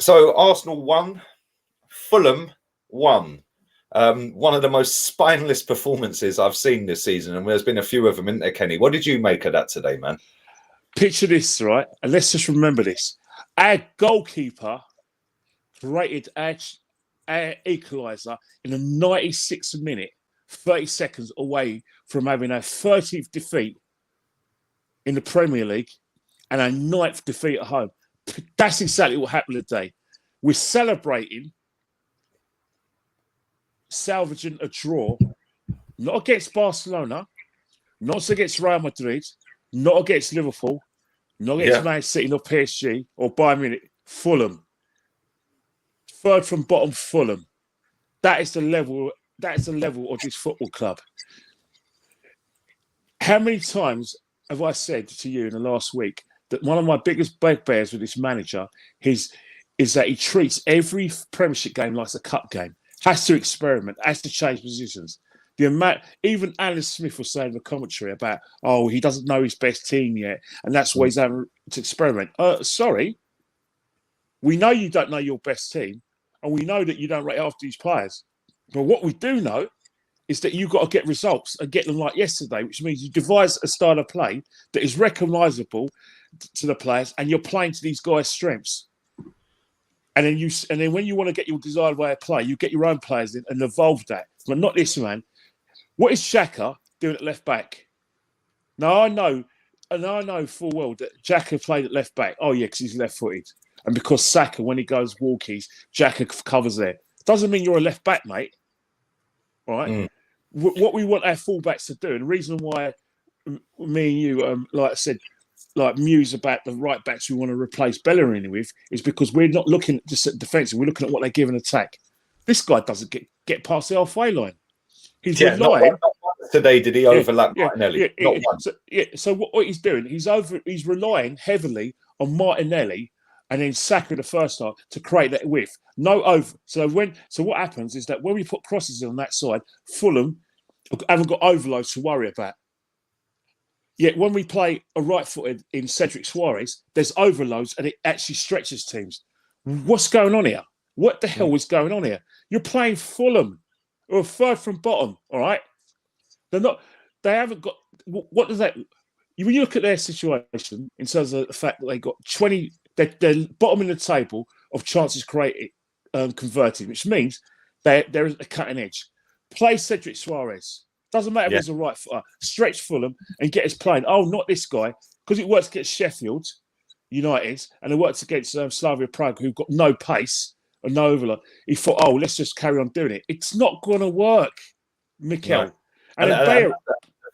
So Arsenal won, Fulham won. One of the most spineless performances I've seen this season, and there's been a few of them, isn't there, Kenny? What did you make of that today, man? Picture this, right? And let's just remember this. Our goalkeeper created our equaliser in the 96th minute, 30 seconds away from having our 30th defeat in the Premier League and our 9th defeat at home. That's exactly what happened today. We're celebrating salvaging a draw, not against Barcelona, not against Real Madrid, not against Liverpool, not against Man City, nor PSG, or Bayern Munich. Fulham. Third from bottom, Fulham. That is the level. That is the level of this football club. How many times have I said to you in the last week that one of my biggest bugbears with this manager is that he treats every Premiership game like a cup game. Has to experiment, has to change positions. The amount, even Alan Smith was saying in the commentary about, he doesn't know his best team yet, and that's why he's having to experiment. Sorry, we know you don't know your best team, and we know that you don't rate after these players. But what we do know is that you've got to get results and get them like yesterday, which means you devise a style of play that is recognisable to the players, and you're playing to these guys' strengths. And then when you want to get your desired way of play, you get your own players in and evolve that. But not this man. What is Xhaka doing at left back? Now I know full well that Xhaka played at left back. Oh yeah, because he's left-footed, and because Saka, when he goes walkies, Xhaka covers there. Doesn't mean you're a left back, mate. All right. What we want our fullbacks to do, and the reason why me and you, like I said, like muse about the right backs we want to replace Bellerin with, is because we're not looking just at defensive. We're looking at what they give an attack. This guy doesn't get past the halfway line. He's relying. Not once today did he overlap Martinelli? Not once. So what he's doing, he's relying heavily on Martinelli and then Saka the first half to create that width. No over. So what happens is that when we put crosses on that side, Fulham haven't got overloads to worry about. Yet when we play a right-footed in Cedric Suarez, there's overloads and it actually stretches teams. What's going on here? What the hell is going on here? You're playing Fulham, or third from bottom, all right? They haven't got, what does that, when you look at their situation in terms of the fact that they got 20, they're bottom in the table of chances created, converted, which means there is a cutting edge. Play Cedric Suarez. Doesn't matter if he's a right footer. Stretch Fulham and get us playing. Oh, not this guy. Because it works against Sheffield United and it works against Slavia Prague, who've got no pace and no overload. He thought, let's just carry on doing it. It's not going to work, Mikel. No. And the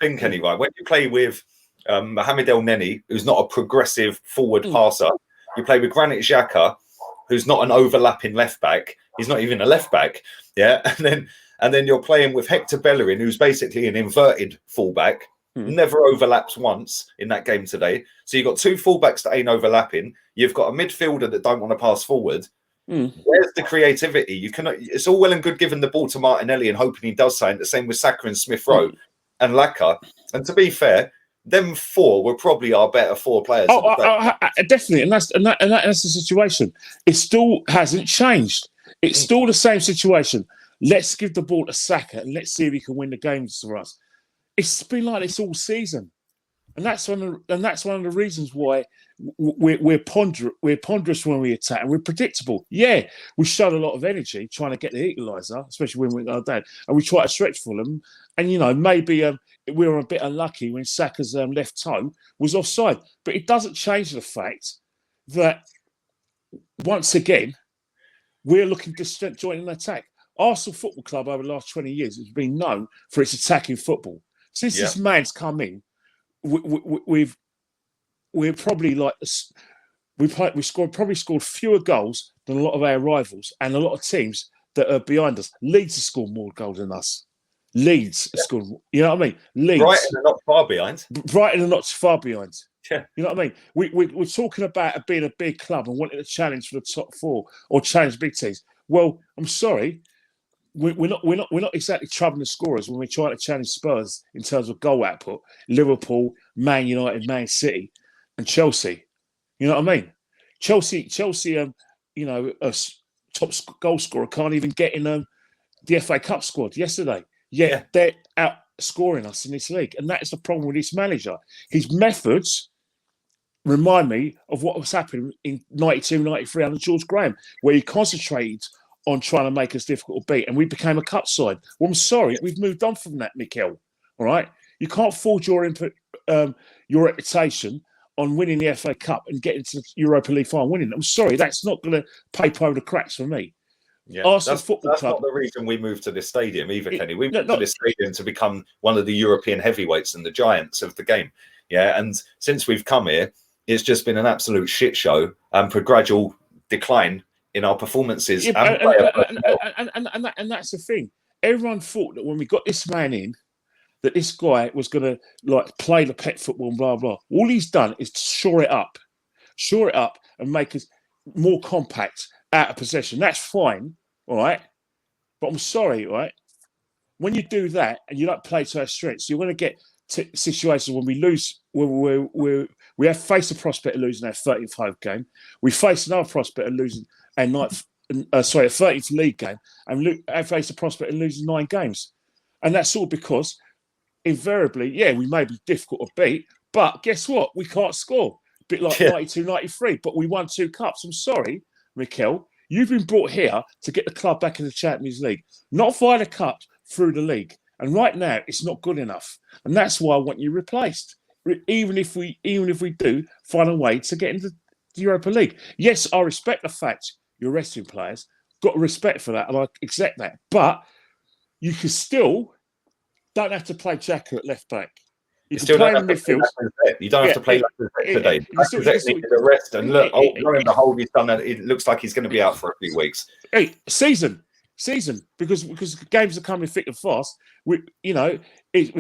thing, Kenny, right? When you play with Mohamed El Neni, who's not a progressive forward passer, you play with Granit Xhaka, who's not an overlapping left back. He's not even a left back. Yeah. And then you're playing with Hector Bellerin, who's basically an inverted fullback, never overlaps once in that game today. So you've got two fullbacks that ain't overlapping. You've got a midfielder that don't want to pass forward. Where's the creativity? You cannot. It's all well and good giving the ball to Martinelli and hoping he does something. The same with Saka and Smith Rowe and Laka. And to be fair, them four were probably our better four players. Definitely, and that's the situation. It still hasn't changed. It's still the same situation. Let's give the ball to Saka and let's see if he can win the games for us. It's been like this all season, and that's one of the reasons why we're ponderous when we attack and we're predictable. Yeah, we showed a lot of energy trying to get the equaliser, especially when we go down, and we try to stretch for them. And maybe we were a bit unlucky when Saka's left toe was offside, but it doesn't change the fact that once again we're looking to join an attack. Arsenal Football Club over the last 20 years has been known for its attacking football. Since this man's come in, we're probably like we scored fewer goals than a lot of our rivals and a lot of teams that are behind us. Leeds have scored more goals than us. Leeds have scored. You know what I mean? Leeds. Brighton are not far behind. Brighton are not far behind. Yeah. You know what I mean? We're talking about being a big club and wanting to challenge for the top four or challenge big teams. Well, I'm sorry. We're not exactly troubling the scorers when we're trying to challenge Spurs in terms of goal output. Liverpool, Man United, Man City, and Chelsea. You know what I mean? Chelsea you know, top goal scorer can't even get in the FA Cup squad yesterday. Yet they're outscoring us in this league. And that is the problem with this manager. His methods remind me of what was happening in 92, 93 under George Graham, where he concentrated on trying to make us difficult to beat, and we became a cup side. Well, I'm sorry, we've moved on from that, Mikel. All right? You can't forge your reputation on winning the FA Cup and getting to the Europa League final winning. I'm sorry, that's not going to paper over the cracks for me. Yeah, Arsenal Football Club. That's not the reason we moved to this stadium either, Kenny. We moved to this stadium to become one of the European heavyweights and the giants of the game. Yeah, and since we've come here, it's just been an absolute shit show and for gradual decline in our performances. Yeah, and that's the thing. Everyone thought that when we got this man in, that this guy was going to like play the pet football and blah, blah. All he's done is shore it up and make us more compact out of possession. That's fine, all right? But I'm sorry, right? When you do that and you don't play to our strengths, you're going to get to situations when we lose, we have faced the prospect of losing our 30th home game. We face another prospect of losing our 30th league game, and have faced the prospect of losing 9 games. And that's all because invariably, we may be difficult to beat, but guess what? We can't score. A bit like 92, 93, but we won 2 cups. I'm sorry, Mikel, you've been brought here to get the club back in the Champions League, not via the cup, through the league. And right now, it's not good enough. And that's why I want you replaced. Even if we do find a way to get into the Europa League. Yes, I respect the fact you're resting players. Got respect for that, and I accept that. But you can still don't have to play Xhaka at left back. You can play in midfield. You don't have to play today. Lacazette needed a rest, and look, lo and behold, he's done that. It looks like he's going to be out for a few weeks. Hey, season, because games are coming thick and fast. We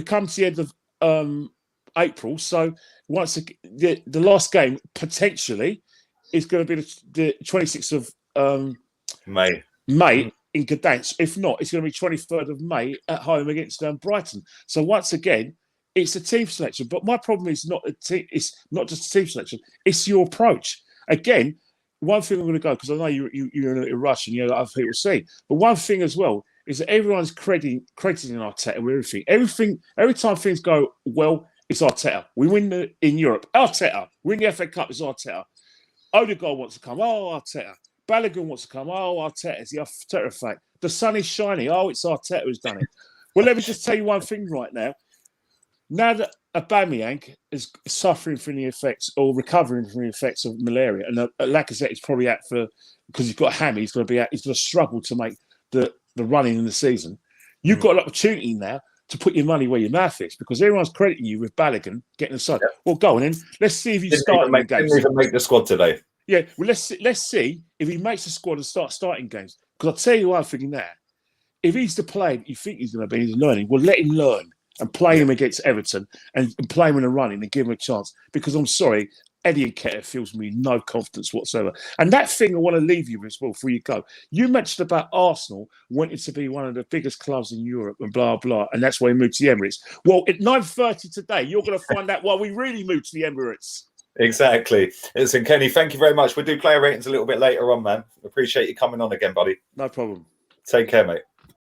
come to the end of April, so once the last game potentially is going to be the 26th of May in Gdansk. If not, it's going to be 23rd of May at home against Brighton. So once again, it's a team selection. But my problem is not it's not just a team selection. It's your approach. Again, one thing I'm going to go, because I know you're in a little rush and other people see. But one thing as well is that everyone's crediting Arteta with everything. Every time things go well, it's Arteta. We win in Europe. Arteta. Win the FA Cup, it's Arteta. Odegaard wants to come. Oh, Arteta. Balogun wants to come. Oh, Arteta. It's the Arteta effect. The sun is shining. Oh, it's Arteta who's done it. Well, let me just tell you one thing right now. Now that Aubameyang is suffering from the effects or recovering from the effects of malaria, and Lacazette is probably out because he's got a hammy, he's going to be out. He's going to struggle to make the running in the season. You've got an opportunity now to put your money where your mouth is, because everyone's crediting you with Balogun getting the side. Yeah. Well, go on then. Let's see if you start in games. Didn't even make the squad today. Yeah, well, let's see if he makes the squad and starts starting games. Because I'll tell you one thing now. If he's the player that you think he's going to be, he's learning, well, let him learn and play him against Everton and play him in the running and give him a chance. Because I'm sorry, Eddie Nketiah fills me no confidence whatsoever. And that thing I want to leave you with as well before you go. You mentioned about Arsenal wanting to be one of the biggest clubs in Europe and blah, blah. And that's why we moved to the Emirates. Well, at 9:30 today, you're going to find out why we really moved to the Emirates. Exactly. Listen, Kenny, thank you very much. We'll do player ratings a little bit later on, man. Appreciate you coming on again, buddy. No problem. Take care, mate.